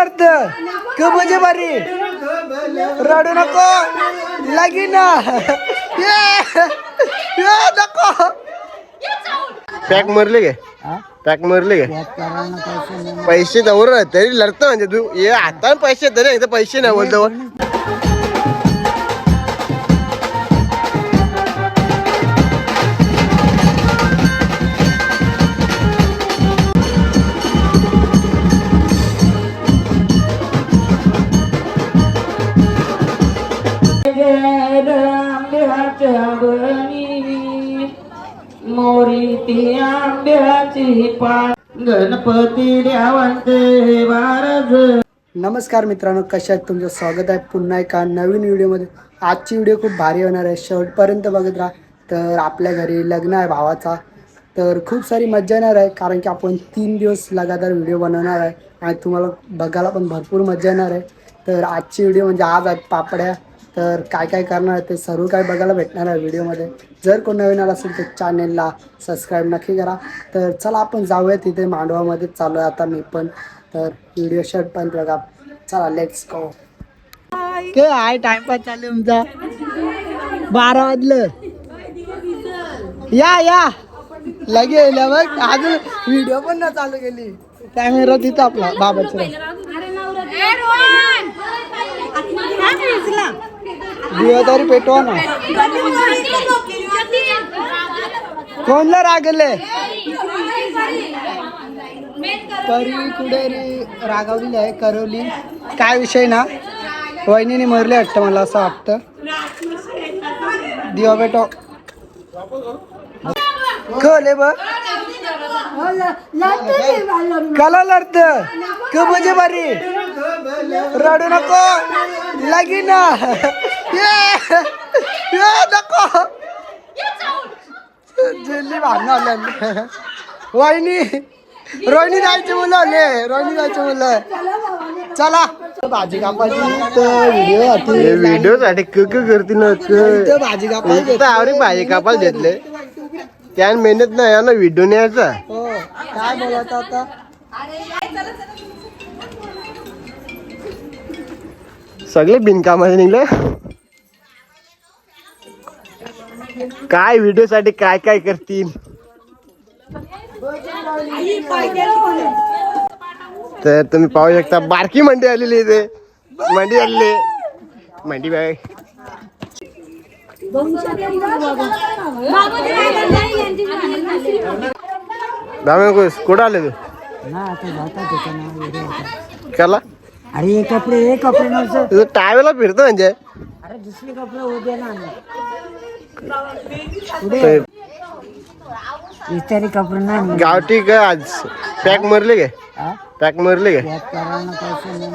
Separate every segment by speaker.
Speaker 1: लढत क म्हणजे बारी रडू नको लगीन नको
Speaker 2: पॅक मरले गे पॅक मरले गे पैसे दौर तरी लढत म्हणजे तू ये आता पैसे तरी एकदा पैसे नाही बोलतो
Speaker 3: मोरी ती आंब्याची पान गणपती द्यावंते बारज.
Speaker 1: नमस्कार मित्रांनो, कशा आहेत? तुमचं स्वागत आहे पुन्हा एका नवीन व्हिडिओमध्ये. आजची व्हिडिओ खूप भारी होणार आहे, शेवटपर्यंत बघत राहा. तर आपल्या घरी लग्न आहे भावाचा, तर खूप सारी मजा येणार आहे कारण की आपण 3 दिवस लगातार व्हिडिओ बनवणार आहे आणि तुम्हाला बघायला पण भरपूर मजा येणार आहे. तर आजची व्हिडिओ म्हणजे आज आहेत पापड्या, तर काय काय करणार आहे ते सर्व काय बघायला भेटणार आहे व्हिडिओमध्ये. जर कोण नवीन आला असेल तर चॅनेलला सबस्क्राईब नक्की करा. तर चला आपण जाऊया तिथे मांडवामध्ये चालू आहे आता मी पण. तर व्हिडिओ शर्ट पण बघा. चला let's go. K high timepass चालू तुमचा 12 वाजलं. या लगे बघ अजून व्हिडिओ पण ना चालू केली. कॅमेरा तिथं आपला बाबाचा दिवा तरी पेटवा ना. कोणला रागले तरी कुठे रे रागावलेली आहे करवली. काय विषय ना, वहिनीने मरले वाटतं, मला असं वाटतं. दिवा पेटो कले बघ कला लढत क म्हणजे बारी रडू नको लगीन नको जेली भांडण वहिनी रोहिणी जायचे मुलं आले. रोहिणी जायचे मुलं चला भाजी कापायची
Speaker 2: व्हिडिओ साठी करते ना
Speaker 1: भाजी कापायची.
Speaker 2: भाजी कापायला घेतले त्या मेहनत नाही ना व्हिडिओ न्यायचा.
Speaker 1: हो काय बोलायचं आता.
Speaker 2: सगळे बिनकामाचे निघले. काय व्हिडिओ साठी काय काय करतील. तर तुम्ही पाहू शकता बारकी मंडी आलेली इथे. मंडी आलेली मंडी बाय कुठं आले तू चला.
Speaker 1: अरे हे कपडे नव्हतं
Speaker 2: तुझं टावेला फिरतो म्हणजे.
Speaker 1: अरे दुसरे कपडे उद्या ना इस्त्री कपडे नाही
Speaker 2: गावठी काय आज पॅक मरले गे पॅक मरले गे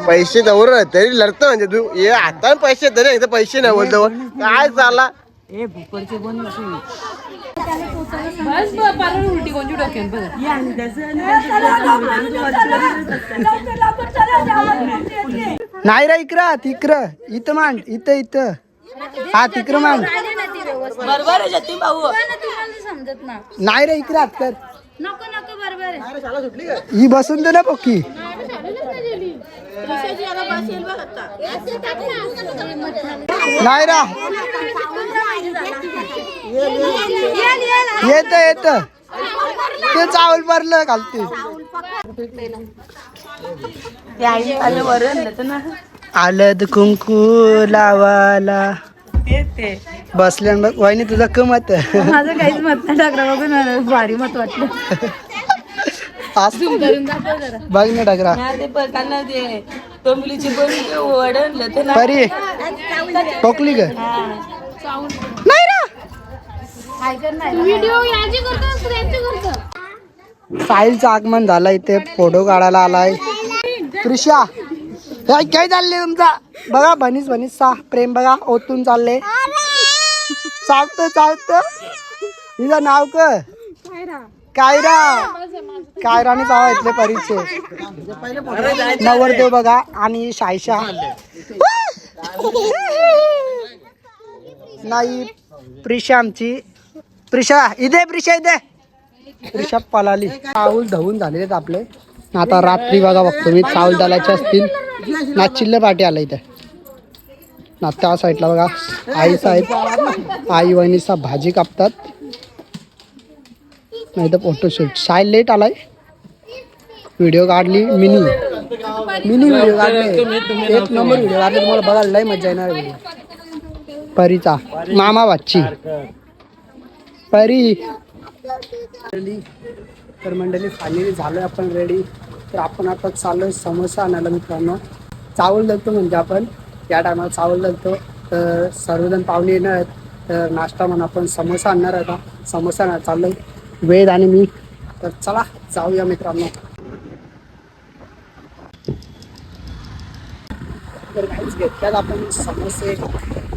Speaker 2: पैसे दौर तरी लढत म्हणजे तू ये आता पैसे तरी एकदा पैसे नाही बोलतो काय चाला.
Speaker 1: ए भुकडचे कोण नाही रे तिकडं इथं मांड इथं हा तिकडं मांड नाही रे इकडे हात कर. ही बसून दे ना पक्की. नाही रा येत ते चावल भरलं घालते. आलं कुंकू लावाला बसल्या बघ. वहिनी तुझं क मत.
Speaker 4: माझं काहीच मत नाही टाकरा बघून भारी मत वाटलं.
Speaker 1: बघ ना टाकरा परी पोकली ग नाही रा. साहिलचं आगमन झालं इथे, फोटो काढायला आलाय. त्रिशा काय चाललंय तुमचा बघा. भनीस सा प्रेम बघा ओतून चालले. चालत हिचं नाव कायराने जावा इथले परीचे नवरदेव बघा. आणि शायशा नाही प्रिशा आमची. प्रिशा इथे प्रिशा पलाली. पाऊल धवून झालेले आपले आता रात्री बघा बघतो मी चावल दलाचे असतील ना चिल्ल पाठी आला इथे ना त्या साईडला बघा आई साहेब आई वहिनीचा भाजी कापतात नाही तर फोटोशूट साय लेट आलाय व्हिडिओ काढली मिनी व्हिडिओ काढले एक नंबर व्हिडिओ काढले तुम्हाला बघायला लय मजा येणार व्हिडिओ परीचा मामा बाच्ची परी तर मंडळी फायनली झालोय आपण रेडी तर आपण आता चाललोय समोसा आणायला मित्रांनो चावल दलतो म्हणजे आपण या टायमाला चावल दलतो तर सर्वजण पाहुणे येणार आहेत तर नाश्ता म्हणून आपण समोसा आणणार आता समोसा आणायला चाललोय वेद आणि मी तर चला जाऊया मित्रांनो तर काहीच घेतल्यात आपण समोसे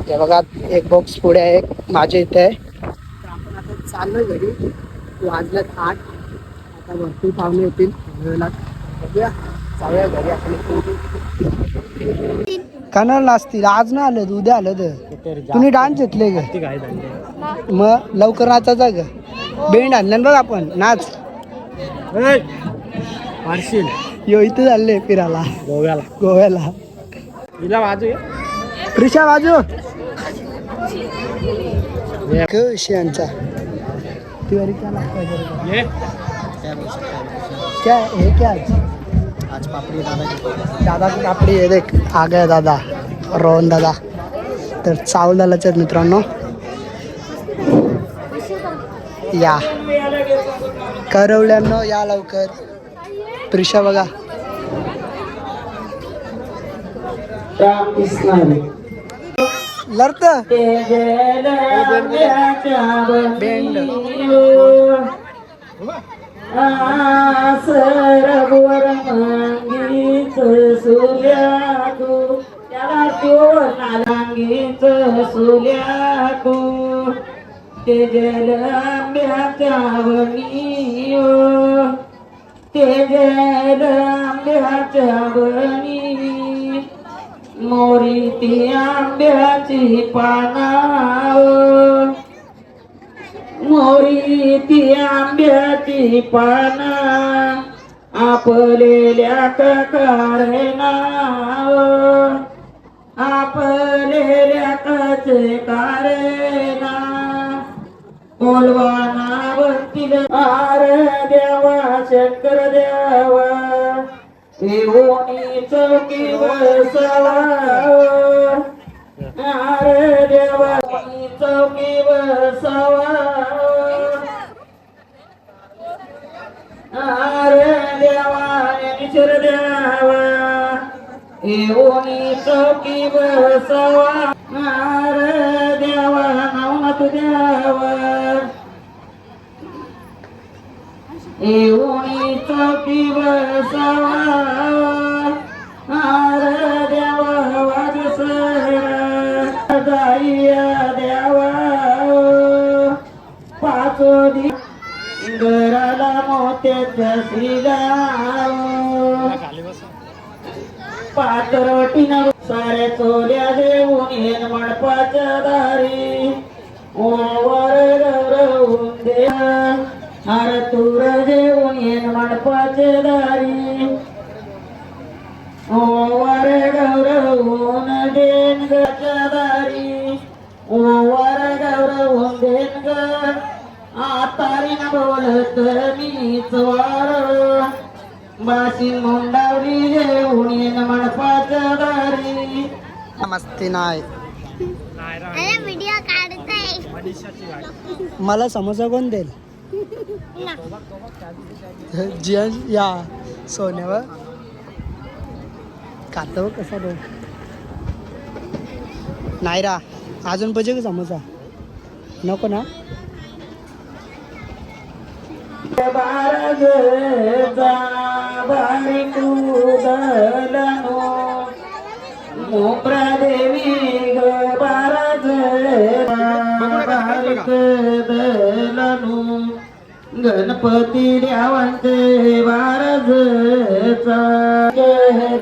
Speaker 1: हे बघा एक बॉक्स पुढे आहे माझ्या इथे आहे तर आपण आता चाललोय घरी वाजल्यात 8 आता भरपूर पाहुणे येतील वेळेला बघूया जाऊया घरी आपण कणाला असतील आज ना आलं उद्या आलं तर तुम्ही डान्स घेतले ग मग लवकर नाचायचा ग बेंड आणलं बघ आपण नाच यो इथे चालले फिरायला गोव्याला प्रिशा बाजू यांचा क्या है क्या आज पापड़ी दादा की पापड़ी है देख आ गया दादा रोहन दादा तर चावल दादाचे मित्रांनो या करवल्यानो या लवकर प्रिशा बघा लढत बेंड
Speaker 3: सरवर मांगीच सुल्या तू त्याला तो नालांगीच सुल्या तू ते जलंब्याच्या वनी ते जलंब्याच्या वनी मोरी ती आंब्याची पानाव मोरी ती आंब्याची पाना आपलेल्या कारणाव आपलेल्या कचे कारणा बोलवाना वरतील आर देवा शंकर देवा येऊनी चौकी बसवा आर देवा चौकी बसवा आर देवा निश्चर देवा येऊनी चौकी बसवा आर देवा नवनाथ देवा येऊनी चौकी बसवा आर देवा वाजसरा दाईया देवा पाचोदी घराला मोत्याच्या श्रीला पातरोटीनं साऱ्या चोल्या देऊन येन मंडपाच्या दारी ओवर गौरवून दे हार तुर देऊन येन मंडपाच्या दारी ओवर गौरवून देन गच्या दारी ओवर गौरवून देन ग आतारीन बोलत मीच वार बाशी मोंडावली येऊन येन मंडपाच्या दारी
Speaker 1: मस्ती नाही मला समोसा कोण देईल जियन या सोन्यावर खातो कसा तो नाही रा अजून पाहिजे का समोसा नको ना
Speaker 3: बारग बारी कुदलनो मोप्रा देवी ग बारग बारी कुदलनो गणपती देवांचे बारग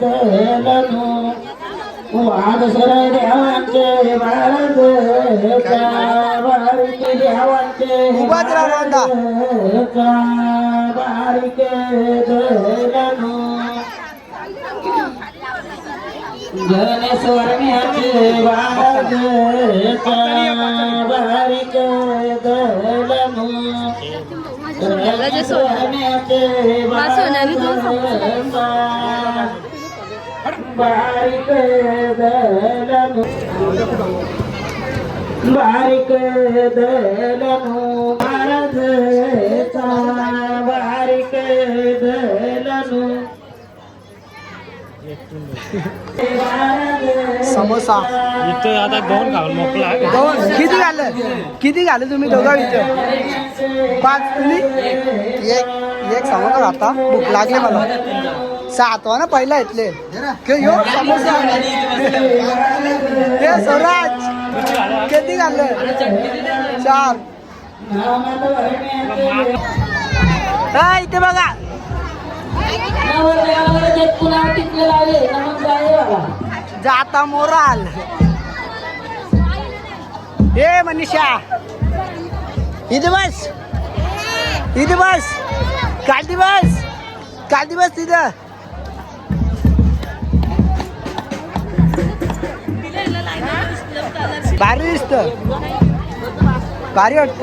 Speaker 3: दलनो वादसर देवांचे बारग बारी देवांचे
Speaker 1: उभाच राहा रोंदा.
Speaker 3: बारीक दलनो घन स्वर्ण्याचे वाजता बारीक दलनो स्वर्ण्याचे वाजता बारीक दलनो बारीक दलनो महाराजचा बारीक दलनो
Speaker 1: समोसा
Speaker 5: इथं आता दोन खाऊन मोकला
Speaker 1: दोन किती झालं तुम्ही दोघं इथं 5 तुम्ही एक समोसा खाता भूक लागली मला 7 ना पहिला इथले समोसा हे स्वराज किती घाललं 4 इथे बघा जाता मोराल हे मनीषा इथे बस काढी बस तिथं भारी दिसत भारी वाटत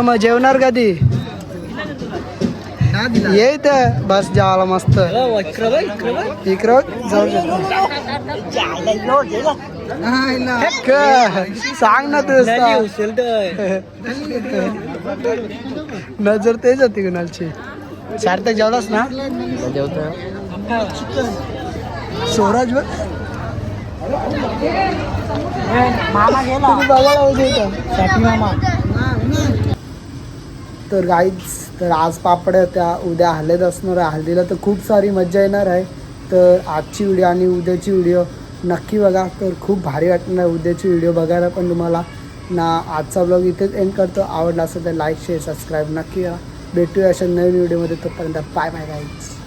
Speaker 1: मग जेवणार कधी येत बस जायला मस्त इकडं जाऊ सांग ना तू नजर तेच होती कुणालची सार्थक जेवलास ना स्वराज मामा तर गाईज तर आज पापड्या त्या उद्या हळद असणार आहे हळदीला तर खूप सारी मजा येणार आहे तर आजची व्हिडिओ आणि उद्याची व्हिडिओ नक्की बघा तर खूप भारी वाटणार उद्याची व्हिडिओ बघायला पण तुम्हाला ना आजचा ब्लॉग इथेच एंड करतो आवडला असेल तर लाईक शेअर सबस्क्राईब नक्की करा भेटूया अशा नवीन व्हिडिओमध्ये तोपर्यंत बाय बाय गाईज